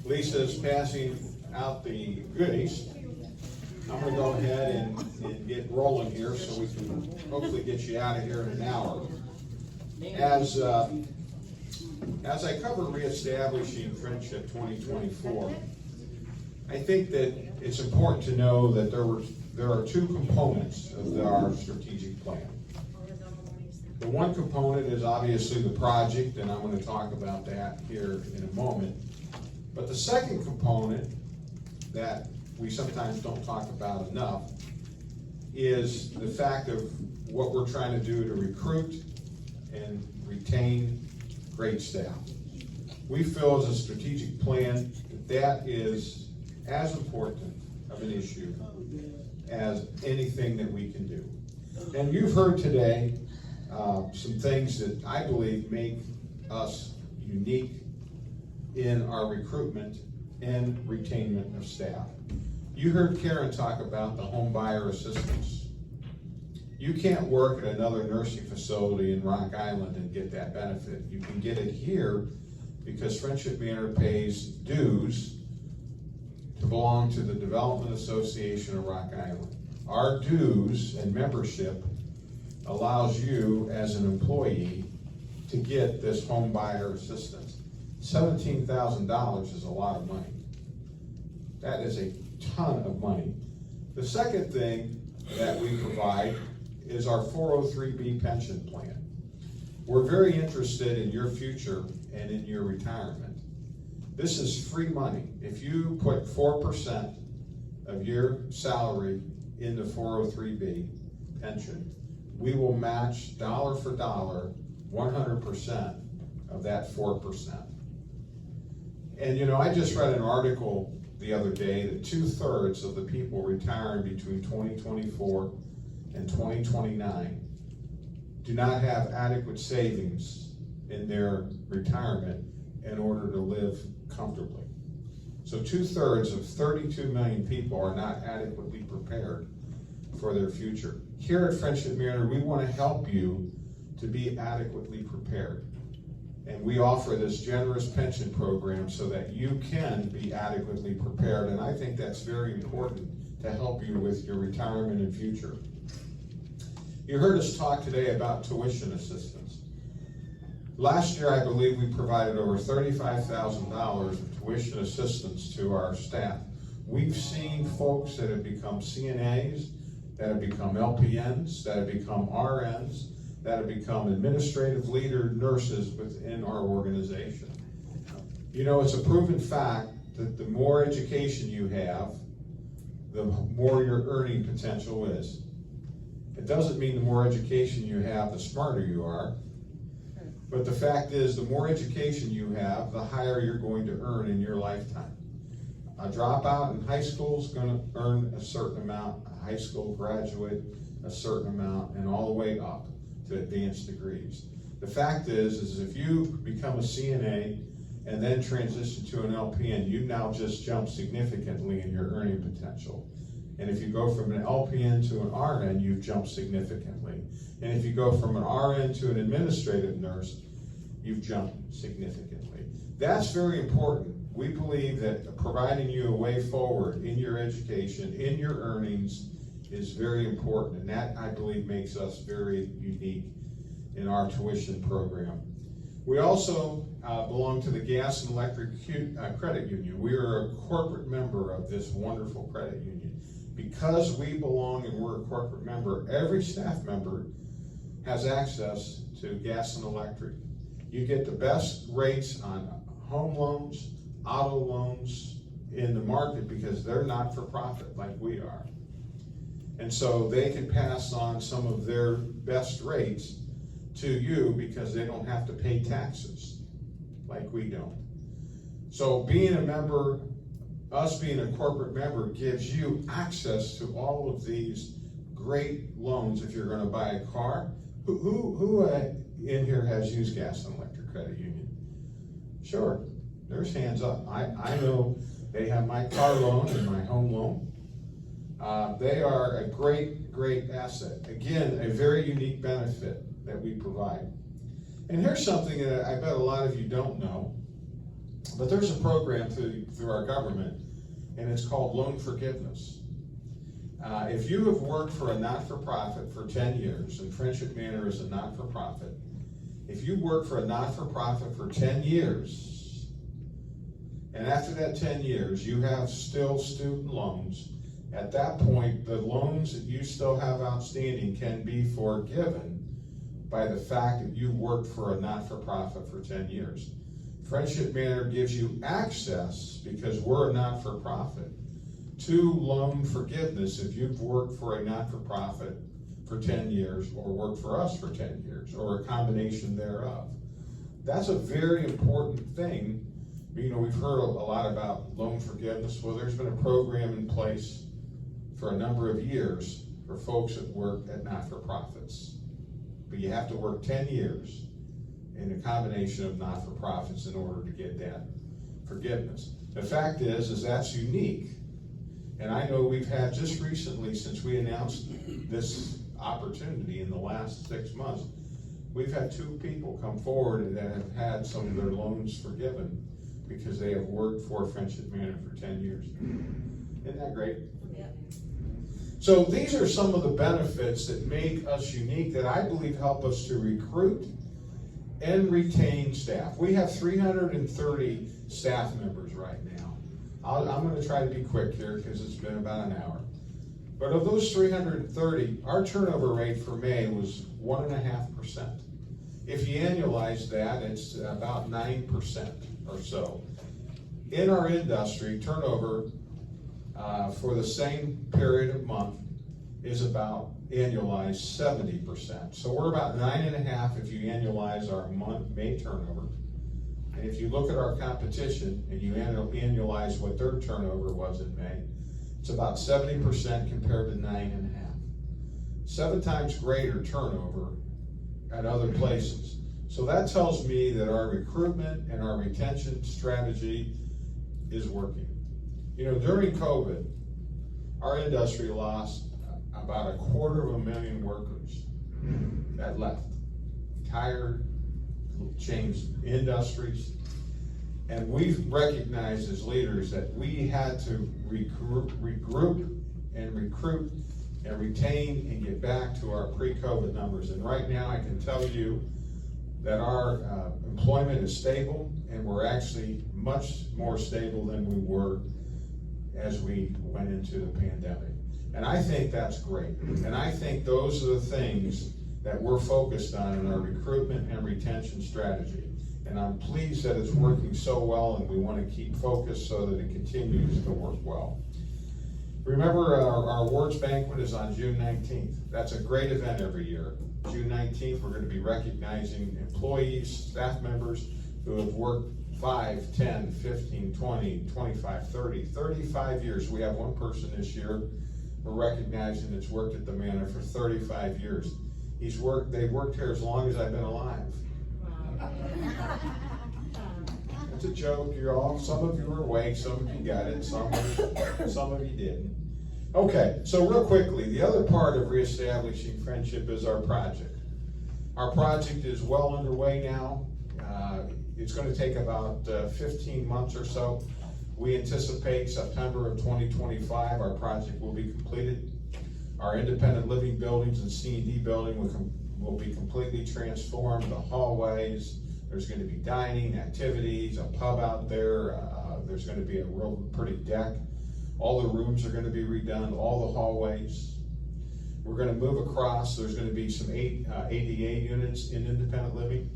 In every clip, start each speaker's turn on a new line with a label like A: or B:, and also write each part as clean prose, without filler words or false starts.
A: Lisa's passing out the goodies. I'm going to go ahead and get rolling here so we can hopefully get you out of here in an hour. As I cover reestablishing Friendship 2024, I think that it's important to know that there are two components of our strategic plan. The one component is obviously the project, and I'm going to talk about that here in a moment. But the second component that we sometimes don't talk about enough is the fact of what we're trying to do to recruit and retain great staff. We feel as a strategic plan that is as important of an issue as anything that we can do. And you've heard today some things that I believe make us unique in our recruitment and retainment of staff. You heard Karen talk about the home buyer assistance. You can't work at another nursing facility in Rock Island and get that benefit. You can get it here because Friendship Manor pays dues to belong to the Development Association of Rock Island. Our dues and membership allows you as an employee to get this home buyer assistance. $17,000 is a lot of money. That is a ton of money. The second thing that we provide is our 403B pension plan. We're very interested in your future and in your retirement. This is free money. If you put 4% of your salary into 403B pension, we will match dollar for dollar 100% of that 4%. And you know, I just read an article the other day that 2/3 of the people retiring between 2024 and 2029 do not have adequate savings in their retirement in order to live comfortably. So 2/3 of 32 million people are not adequately prepared for their future. Here at Friendship Manor, we want to help you to be adequately prepared. And we offer this generous pension program so that you can be adequately prepared. And I think that's very important to help you with your retirement and future. You heard us talk today about tuition assistance. Last year, I believe we provided over $35,000 of tuition assistance to our staff. We've seen folks that have become CNAs, that have become LPNs, that have become RNs, that have become administrative leader nurses within our organization. You know, it's a proven fact that the more education you have, the more your earning potential is. It doesn't mean the more education you have, the smarter you are. But the fact is, the more education you have, the higher you're going to earn in your lifetime. A dropout in high school is going to earn a certain amount, a high school graduate a certain amount, and all the way up to advanced degrees. The fact is if you become a CNA and then transition to an LPN, you now just jump significantly in your earning potential. And if you go from an LPN to an RN, you've jumped significantly. And if you go from an RN to an administrative nurse, you've jumped significantly. That's very important. We believe that providing you a way forward in your education, in your earnings, is very important. And that, I believe, makes us very unique in our tuition program. We also belong to the Gas and Electric Credit Union. We are a corporate member of this wonderful credit union. Because we belong and we're a corporate member, every staff member has access to gas and electric. You get the best rates on home loans, auto loans in the market because they're not for profit like we are. And so they can pass on some of their best rates to you because they don't have to pay taxes like we don't. So being a member, us being a corporate member, gives you access to all of these great loans if you're going to buy a car. Who in here has used Gas and Electric Credit Union? Sure, there's hands up. I know they have my car loan and my home loan. They are a great asset. Again, a very unique benefit that we provide. And here's something that I bet a lot of you don't know. But there's a program through our government, and it's called loan forgiveness. If you have worked for a not-for-profit for 10 years, and Friendship Manor is a not-for-profit, if you work for a not-for-profit for 10 years, and after that 10 years you have still student loans, at that point the loans that you still have outstanding can be forgiven by the fact that you worked for a not-for-profit for 10 years. Friendship Manor gives you access, because we're a not-for-profit, to loan forgiveness if you've worked for a not-for-profit for 10 years or worked for us for 10 years or a combination thereof. That's a very important thing. You know, we've heard a lot about loan forgiveness. Well, there's been a program in place for a number of years for folks that work at not-for-profits. But you have to work 10 years in a combination of not-for-profits in order to get that forgiveness. The fact is that's unique. And I know we've had just recently, since we announced this opportunity in the last 6 months, we've had 2 people come forward that have had some of their loans forgiven because they have worked for Friendship Manor for 10 years. Isn't that great?
B: Yep.
A: So these are some of the benefits that make us unique, that I believe help us to recruit and retain staff. We have 330 staff members right now. I'm going to try to be quick here because it's been about an hour. But of those 330, our turnover rate for May was 1.5%. If you annualize that, it's about 9% or so. In our industry, turnover for the same period of month is about annualized 70%. So we're about 9.5 if you annualize our May turnover. And if you look at our competition and you annualize what their turnover was in May, it's about 70% compared to 9.5. 7 times greater turnover at other places. So that tells me that our recruitment and our retention strategy is working. You know, during COVID, our industry lost about 250,000 workers that left. Tire changed industries. And we've recognized as leaders that we had to regroup and recruit and retain and get back to our pre-COVID numbers. And right now I can tell you that our employment is stable, and we're actually much more stable than we were as we went into the pandemic. And I think that's great. And I think those are the things that we're focused on in our recruitment and retention strategy. And I'm pleased that it's working so well, and we want to keep focused so that it continues to work well. Remember, our awards banquet is on June 19th. That's a great event every year. June 19th, we're going to be recognizing employees, staff members who have worked 5, 10, 15, 20, 25, 30, 35 years. We have one person this year we're recognizing that's worked at the Manor for 35 years. They've worked here as long as I've been alive. It's a joke, some of you are awake, some of you got it, some of you didn't. Okay, so real quickly, the other part of reestablishing friendship is our project. Our project is well underway now. It's going to take about 15 months or so. We anticipate September of 2025 our project will be completed. Our independent living buildings and C&D building will be completely transformed. The hallways, there's going to be dining, activities, a pub out there. There's going to be a real pretty deck. All the rooms are going to be redone, all the hallways. We're going to move across. There's going to be some ADA units in independent living.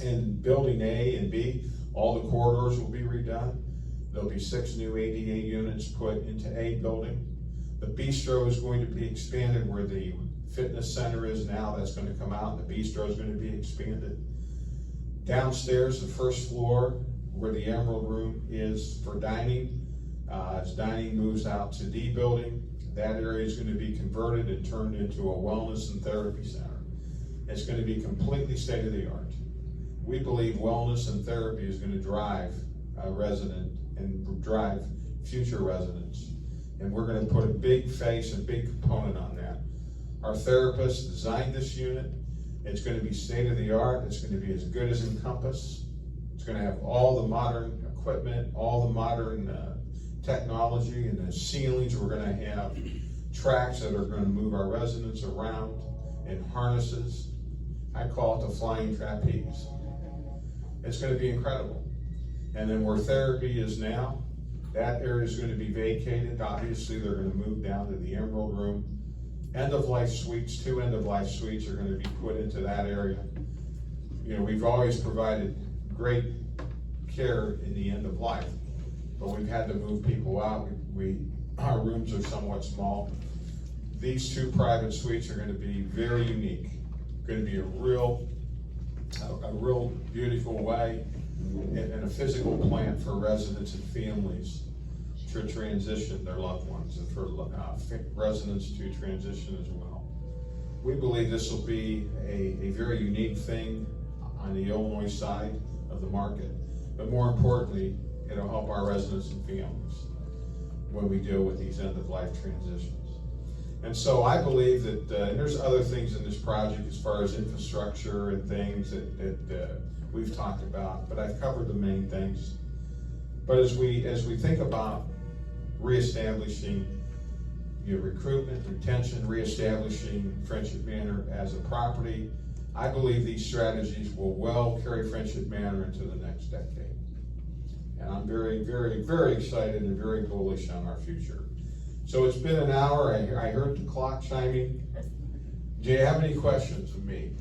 A: In building A and B, all the corridors will be redone. There'll be 6 new ADA units put into A building. The bistro is going to be expanded where the fitness center is now. That's going to come out, and the bistro is going to be expanded. Downstairs, the first floor, where the Emerald Room is for dining. As dining moves out to D building, that area is going to be converted and turned into a wellness and therapy center. It's going to be completely state-of-the-art. We believe wellness and therapy is going to drive a resident and drive future residents. And we're going to put a big face and big component on that. Our therapists designed this unit. It's going to be state-of-the-art. It's going to be as good as Encompass. It's gonna have all the modern equipment, all the modern technology, and the ceilings. We're gonna have tracks that are gonna move our residents around in harnesses. I call it the flying trapeze. It's gonna be incredible. And then where therapy is now, that area is gonna be vacated. Obviously, they're gonna move down to the Emerald Room. End-of-life suites, 2 end-of-life suites are gonna be put into that area. You know, we've always provided great care in the end of life, but we've had to move people out. Our rooms are somewhat small. These 2 private suites are gonna be very unique. Gonna be a real beautiful way and a physical plan for residents and families to transition their loved ones, and for residents to transition as well. We believe this will be a very unique thing on the Illinois side of the market, but more importantly, it'll help our residents and families when we deal with these end-of-life transitions. And so I believe that, and there's other things in this project as far as infrastructure and things that we've talked about, but I've covered the main things. But as we think about reestablishing recruitment, retention, reestablishing Friendship Manor as a property, I believe these strategies will well carry Friendship Manor into the next decade. And I'm very, very, very excited and very bullish on our future. So it's been an hour. I heard the clock chiming. Do you have any questions of me?